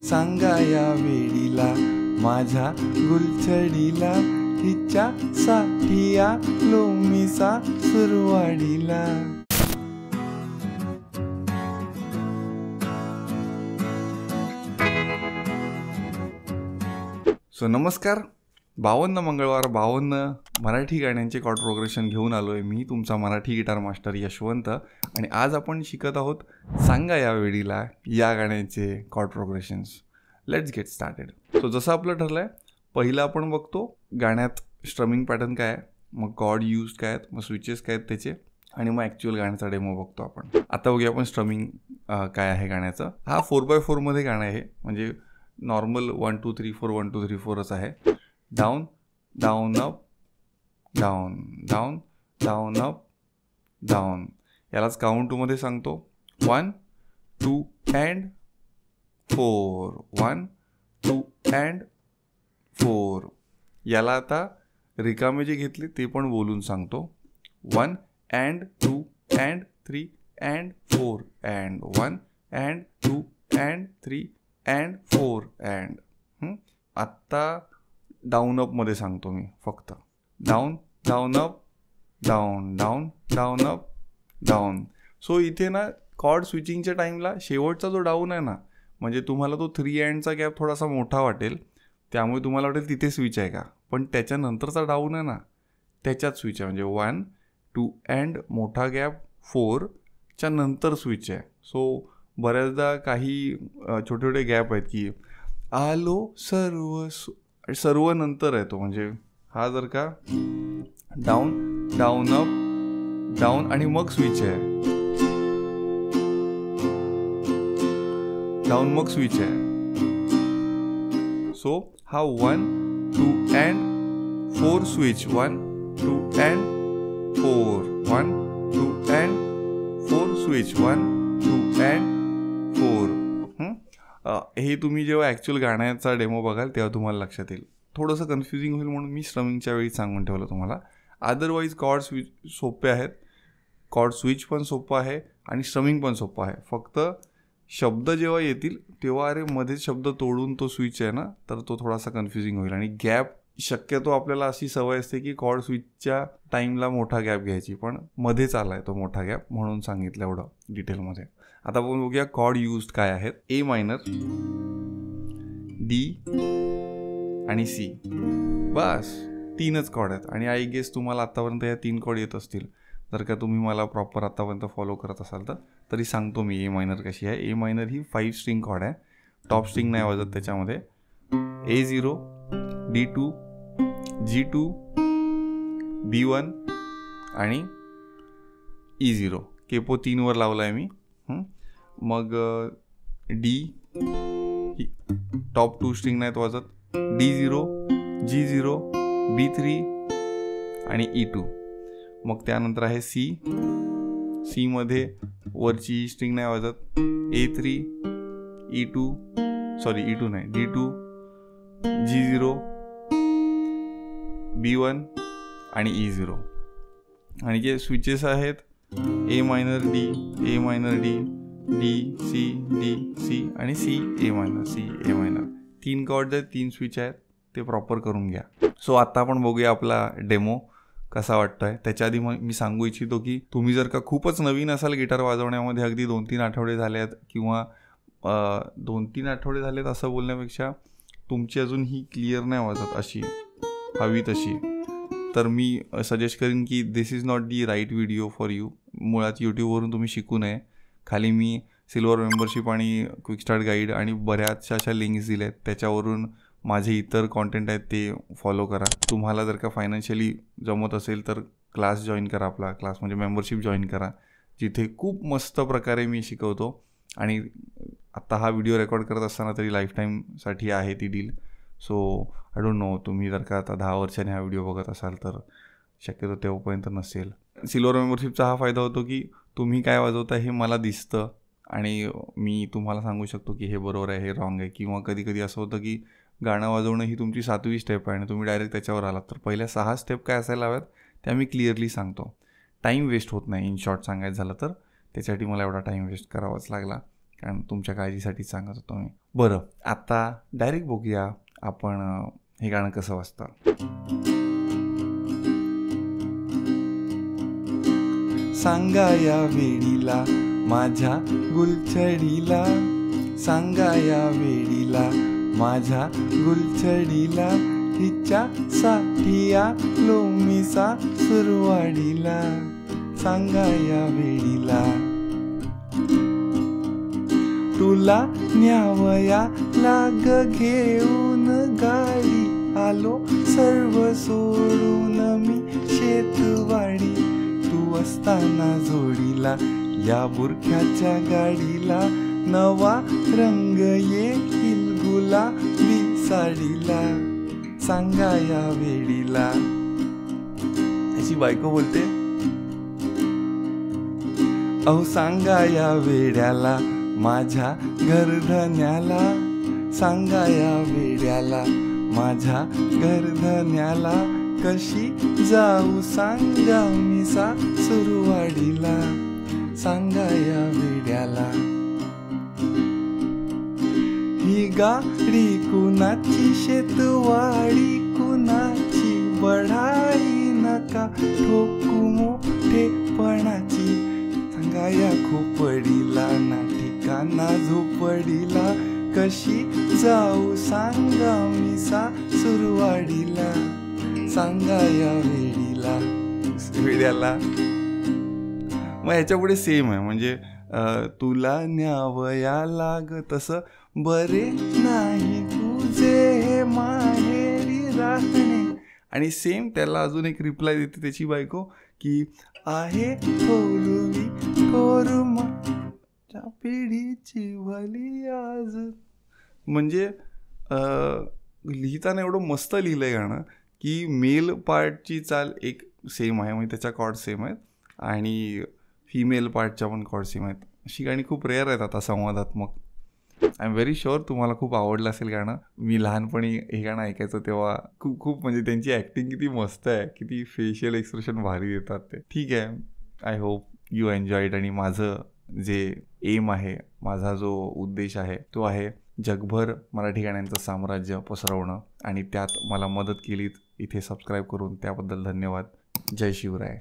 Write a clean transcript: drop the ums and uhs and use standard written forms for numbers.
सांगा या वेळीला माझ्या गुलछडीला, हिच्यासाठी आलो मी सासुरवाडीला. सो नमस्कार. 52 मंगळवार 52 मराठी गाण्यांचे कॉर्ड प्रोग्रेशन घेऊन आलो आहे मी, तुमचा मराठी गिटार मास्टर यशवंत. आणि आज आपण शिकत आहोत सांगा या वेळीला या गाण्याचे chord progressions. Let's get started. So जसं आपलं ठरलं आहे, पहिलं आपण बघतो गाण्यात स्ट्रमिंग पॅटर्न काय आहे, मग कॉर्ड यूज काय आहेत, मग स्विचेस काय आहेत त्याचे, आणि मग ॲक्च्युअल गाण्याचा डेमो बघतो आपण. आता बघूया आपण स्ट्रमिंग काय आहे गाण्याचं. हा 4x4 मध्ये गाणं आहे, म्हणजे नॉर्मल 1 2 3 4 1 2 3 4च आहे. Down down up down down down up down. यालाच काउंट टूमध्ये सांगतो. 1 2 अँड 4 1 2 अँड 4. याला आता रिकामे जे घेतले ते पण बोलून सांगतो. 1 and 2 and 3 and 4 and 1 and 2 and 3 and 4 and. आत्ता डाऊन अपमध्ये सांगतो मी फक्त. Down down up down down down up down. So इथे ना कॉर्ड स्विचिंगच्या टाईमला शेवटचा जो डाऊन आहे ना, म्हणजे तुम्हाला तो 3 अँडचा गॅप थोडासा मोठा वाटेल, त्यामुळे तुम्हाला वाटेल तिथे स्विच आहे का, पण त्याच्यानंतरचा डाऊन आहे ना त्याच्यात स्विच आहे. म्हणजे 1 2 अँड मोठा गॅप 4 च्या नंतर स्विच आहे. सो बऱ्याचदा काही छोटे छोटे गॅप आहेत की आलो सर्व नंतर आहे तो, म्हणजे हा जर का डाऊन डाऊन अप डाऊन आणि मग स्विच आहे, डाऊन मग स्विच आहे. सो हा 1 2 and 4 switch, 1 2 and 4 1 2 and 4 switch, 1 2 and 4. हे तुम्ही जेव्हा ॲक्च्युअल गाण्याचा डेमो बघाल तेव्हा तुम्हाला लक्षात येईल. थोडंसं कन्फ्युजिंग होईल म्हणून मी स्ट्रमिंगच्या वेळी सांगून ठेवलं तुम्हाला. अदरवाईज कॉर्ड स्विच सोपे आहेत, कॉर्ड स्विच पण सोपं आहे आणि स्ट्रमिंग पण सोपं आहे. फक्त शब्द जेव्हा येतील तेव्हा अरे मध्येच शब्द तोडून तो स्विच आहे ना, तर तो थोडासा कन्फ्युजिंग होईल. आणि गॅप शक्यतो आपल्याला अशी सवय असते की कॉर्ड स्विचच्या टाईमला मोठा गॅप घ्यायची, पण मध्येच आला आहे तो मोठा गॅप म्हणून सांगितलं एवढं डिटेलमध्ये. आता आपण बघूया कॉर्ड यूज काय आहेत. ए मायनर, डी आणि सी. बस 3च कॉर्ड आहेत. आणि आय गेस तुम्हाला आत्तापर्यंत या 3 कॉर्ड येत असतील. जर का तुम्ही मला प्रॉपर आत्तापर्यंत फॉलो करत असाल तर तरी सांगतो मी ए मायनर कशी आहे. ए मायनर ही 5 स्ट्रिंग कॉर्ड आहे. टॉप स्ट्रिंग नाही वाजत त्याच्यामध्ये. A0 D2 G2 B1 आणि E0. केपो 3 वर लावला आहे मी. मग डी टॉप 2 स्ट्रिंग नाहीत वाजत. D0 G0 B3 आणि E2. मग त्यानंतर आहे सी. सी मध्ये वरची स्ट्रिंग नाही वाजत. A3 E2 सॉरी E2 नाही D2 G0 B1 आणि E0. आणि जे स्विचेस आहेत A minor D, A minor D, D C D C आणि C A minor, C A minor. 3 chord आहेत, 3 स्विच आहेत, ते प्रॉपर करून घ्या. सो आता आपण बघूया आपला डेमो कसा वाटतोय. त्याच्या आधी मी सांगू इच्छितो की तुम्ही जर का खूपच नवीन असाल गिटार वाजवण्यामध्ये, अगदी 2-3 आठवडे झाले आहेत किंवा 2-3 आठवडे झालेत असं बोलण्यापेक्षा तुमची अजून ही क्लिअर नाही वाजत अशी हवी तशी, तर मी सजेस्ट करीन की this is not the right video for you. मुळात यूट्यूबवरून तुम्ही शिकू नये. खाली मी सिल्वर मेंबरशिप आणि क्विक स्टार्ट गाईड आणि बऱ्याचशा अशा लिंक्स दिल्या आहेत, त्याच्यावरून माझे इतर कॉन्टेंट आहेत ते फॉलो करा. तुम्हाला जर का फायनान्शियली जमत असेल तर क्लास जॉईन करा. आपला क्लास म्हणजे मेंबरशिप जॉईन करा, जिथे खूप मस्त प्रकारे मी शिकवतो. आणि आत्ता हा व्हिडिओ रेकॉर्ड करत असताना तरी लाईफ टाईमसाठी आहे ती deal. So I don't know, तुम्ही जर का आता 10 वर्षांनी हा व्हिडिओ बघत असाल तर शक्यतो तेव्हापर्यंत नसेल. सिल्वर मेंबरशिपचा हा फायदा होतो की तुम्ही काय वाजवता हे मला दिसतं आणि मी तुम्हाला सांगू शकतो की हे बरोबर आहे, हे रॉंग आहे. किंवा कधी कधी असं होतं की गाणं वाजवणं ही तुमची 7वी स्टेप आहे आणि तुम्ही डायरेक्ट त्याच्यावर आलात, तर पहिल्या 6 स्टेप काय असायला हव्यात त्या मी क्लिअरली सांगतो. टाईम वेस्ट होत नाही. इन शॉर्ट सांगायचं झालं तर त्याच्यासाठी मला एवढा टाईम वेस्ट करावाच लागला. कारण तुमच्या काळजीसाठीच सांगत होतो मी. बरं, आता डायरेक्ट बघूया आपण हे गाणं कसं वाजतं. सांगा या वेळीला माझ्या गुलछडीला, सांगा या वेळीला माझ्या गुलछडीला, हिच्यासाठी आलो मी सासुरवाडीला. सांगा या वेळीला तुला न्यावया लाग घेऊन गाडी, आलो सर्व सोडून मी शेतवाडी. तू असताना जोडीला या बुरख्याच्या गाडीला, नवा रंग येईल गुलाबी साडीला. सांगा या वेळीला. त्याची बायको बोलते, अहो सांगा या वेड्याला माझ्या घरधन्याला, सांगा या वेड्याला माझ्या घरधन्याला, कशी जाऊ सांगा मी सासुरवाडीला. सांगा या वेड्याला. ही गाडी कुणाची शेतवाडी कुणाची, बढाई नका ठोकू मोठेपणाची. सांगा या खोपडीला ना ठिकाणा झोपडीला, कशी जाऊ सांगा मी सासुरवाडीला. सांगा या वेड्याला. मग याच्या पुढे सेम आहे, म्हणजे तुला न्यावया लाग तसं बरे नाही तुझे हे माहेरी राहणे. आणि सेम त्याला अजून एक रिप्लाय देते त्याची बायको की आहे थोरवी थोरमा पिढीची भली आज. म्हणजे लिहिताना एवढं मस्त लिहिलंय गाणं की मेल पार्टची चाल एक सेम आहे, म्हणजे त्याच्या कॉर्ड सेम आहेत आणि फिमेल पार्टच्या पण कॉर्ड सेम आहेत. अशी गाणी खूप रेअर आहेत आता संवादात्मक. आय एम व्हेरी शुअर तुम्हाला खूप आवडलं असेल गाणं. मी लहानपणी हे गाणं ऐकायचं तेव्हा खूप म्हणजे त्यांची ॲक्टिंग किती मस्त आहे, किती फेशियल एक्सप्रेशन भारी देतात ते. ठीक आहे, आय होप यू एन्जॉयड. आणि माझं जे एम आहे, माझा जो उद्देश आहे तो आहे जगभर मराठी गाण्यांचं साम्राज्य पसरवणं, आणि त्यात मला मदत केलीत इथे सबस्क्राईब करून, त्याबद्दल धन्यवाद. जय शिवराय.